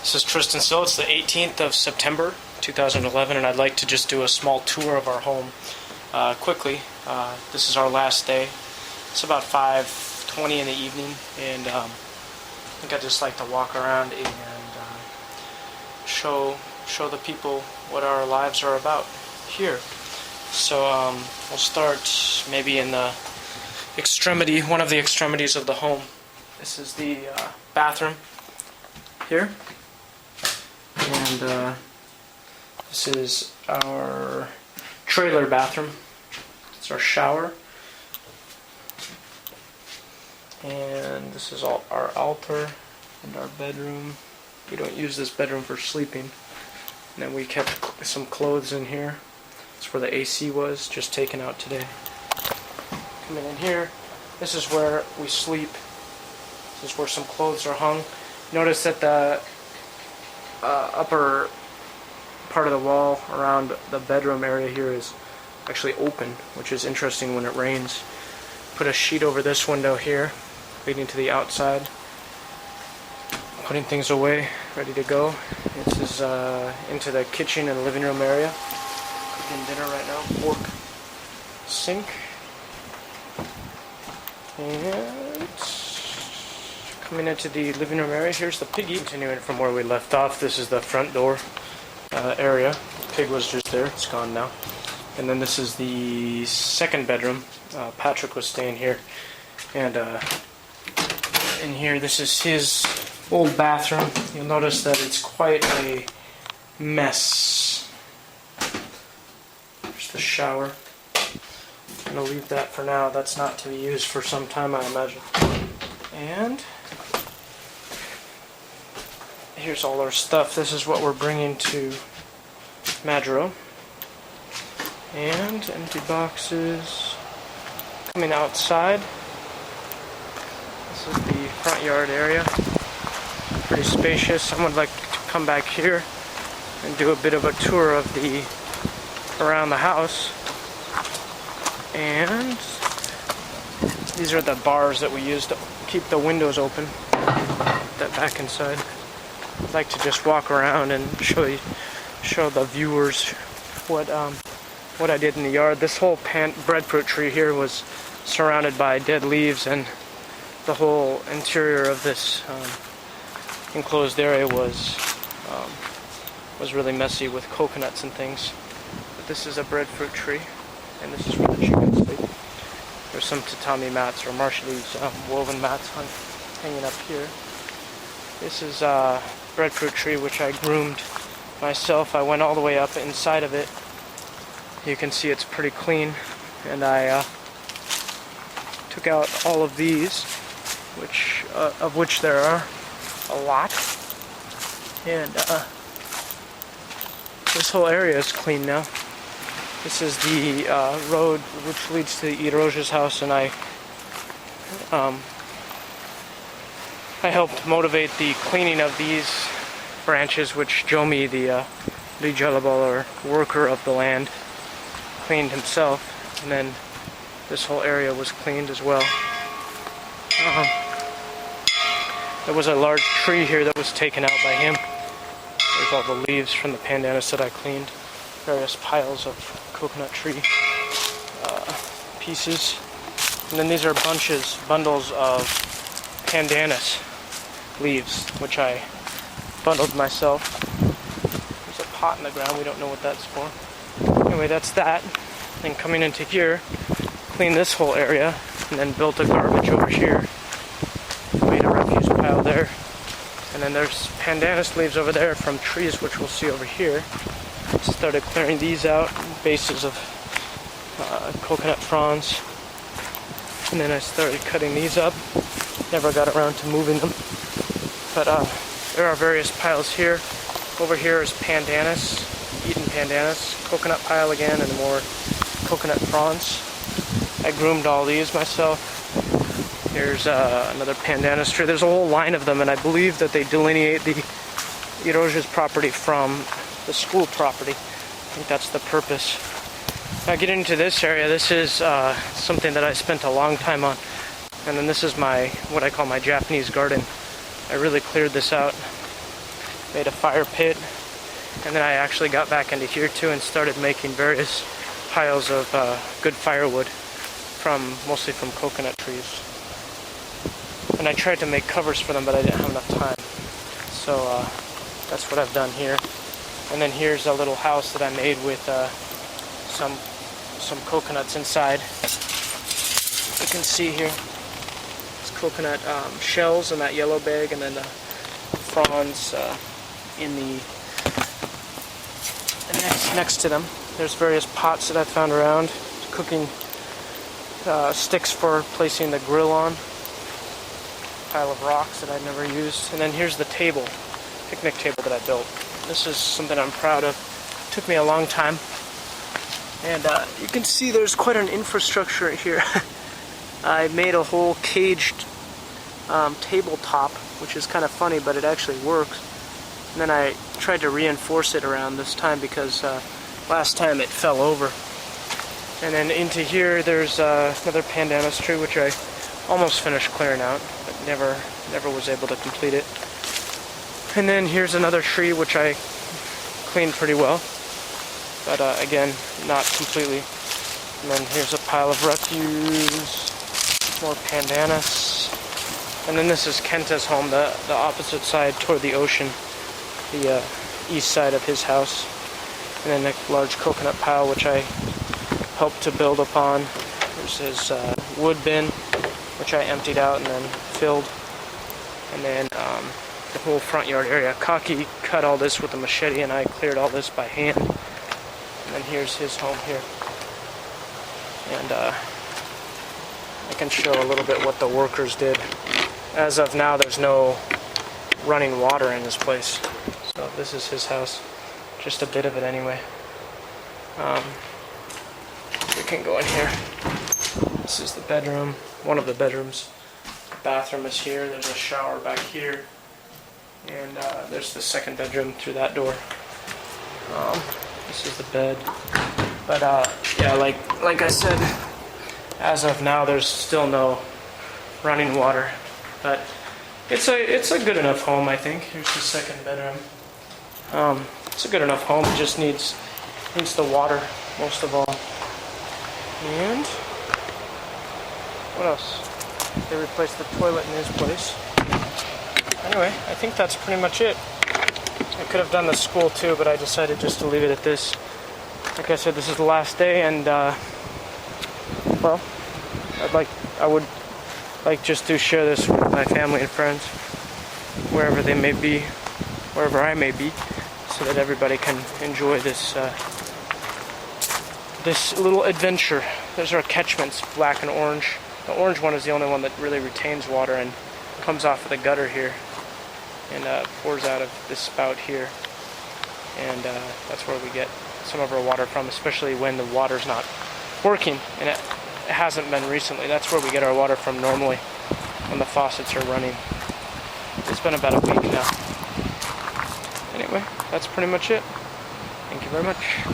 This is Tristan Sill. It's the 18th of September 2011, and I'd like to just do a small tour of our home quickly. This is our last day. It's about 5:20 in the evening, and I think I'd just like to walk around and show the people what our lives are about here. So we'll start maybe in the extremity, one of the extremities of the home. This is the bathroom here, and this is our trailer bathroom. It's our shower, and this is all our altar and our bedroom. We don't use this bedroom for sleeping. And then we kept some clothes in here. That's where the AC was, just taken out today. Coming in here, this is where we sleep. This is where some clothes are hung. Notice that the upper part of the wall around the bedroom area here is actually open, which is interesting when it rains. Put a sheet over this window here, leading to the outside. Putting things away, ready to go. This is into the kitchen and living room area. Cooking dinner right now. Fork, sink, and coming into the living room area. Here's the piggy. Continuing from where we left off, this is the front door area. Pig was just there. It's gone now. And then this is the second bedroom. Patrick was staying here, and in here, this is his old bathroom. You'll notice that it's quite a mess. There's the shower. I'm going to leave that for now. That's not to be used for some time, I imagine. And here's all our stuff. This is what we're bringing to Majuro. And empty boxes. Coming outside. This is the front yard area. Pretty spacious. Someone would like to come back here and do a bit of a tour of the around the house. And these are the bars that we use to keep the windows open. Put that back inside. I'd like to just walk around and show the viewers what I did in the yard. This whole breadfruit tree here was surrounded by dead leaves, and the whole interior of this enclosed area was really messy with coconuts and things. But this is a breadfruit tree, and this is where the chickens sleep. There's some tatami mats or marsh leaves, woven mats hanging up here. This is a breadfruit tree which I groomed myself. I went all the way up inside of it. You can see it's pretty clean, and I took out all of these, of which there are a lot, and this whole area is clean now. This is the road which leads to the Iroja's house, and I helped motivate the cleaning of these branches, which Jomi, the Rijalabal, or worker of the land, cleaned himself, and then this whole area was cleaned as well. There was a large tree here that was taken out by him. There's all the leaves from the pandanus that I cleaned. Various piles of coconut tree pieces. And then these are bundles of pandanus leaves, which I bundled myself. There's a pot in the ground. We don't know what that's for. Anyway, that's that. Then coming into here, cleaned this whole area, and then built a garbage over here. Made a refuse pile there. And then there's pandanus leaves over there from trees, which we'll see over here. Started clearing these out, bases of coconut fronds. And then I started cutting these up. Never got around to moving them. But there are various piles here. Over here is pandanus, eaten pandanus. Coconut pile again, and more coconut fronds. I groomed all these myself. Here's another pandanus tree. There's a whole line of them, and I believe that they delineate the Iroja's property from the school property. I think that's the purpose. Now getting into this area, this is something that I spent a long time on. And then this is what I call my Japanese garden. I really cleared this out. made a fire pit, and then I actually got back into here too and started making various piles of good firewood mostly from coconut trees. And I tried to make covers for them, but I didn't have enough time. So that's what I've done here. And then here's a little house that I made with some coconuts inside. You can see here, it's coconut shells in that yellow bag, and then the fronds in the next to them. There's various pots that I found around, cooking sticks for placing the grill on, pile of rocks that I'd never used, and then here's the table, picnic table that I built. This is something I'm proud of. It took me a long time, and you can see there's quite an infrastructure here. I made a whole caged tabletop, which is kind of funny, but it actually works. And then I tried to reinforce it around this time because last time it fell over. And then into here there's another pandanus tree, which I almost finished clearing out, but never was able to complete it. And then here's another tree which I cleaned pretty well, but again, not completely. And then here's a pile of refuse, more pandanus. And then this is Kenta's home, the opposite side toward the ocean, the east side of his house. And then a large coconut pile which I helped to build upon. There's his wood bin, which I emptied out and then filled. And then the whole front yard area. Kaki cut all this with a machete, and I cleared all this by hand. And then here's his home here. And I can show a little bit what the workers did. As of now, there's no running water in this place. So this is his house. Just a bit of it anyway. We can go in here. This is the bedroom, one of the bedrooms. The bathroom is here. There's a shower back here. And there's the second bedroom through that door. This is the bed. But yeah, like I said, as of now, there's still no running water. But it's a good enough home, I think. Here's the second bedroom. It's a good enough home. It just needs the water most of all. And what else? They replaced the toilet in his place. Anyway, I think that's pretty much it. I could have done the school too, but I decided just to leave it at this. Like I said, this is the last day, and well, I would like just to share this with my family and friends, wherever they may be, wherever I may be, so that everybody can enjoy this this little adventure. There's our catchments, black and orange. The orange one is the only one that really retains water and comes off of the gutter here and pours out of this spout here. And that's where we get some of our water from, especially when the water's not working, and it hasn't been recently. That's where we get our water from normally when the faucets are running. It's been about a week now. Anyway, that's pretty much it. Thank you very much.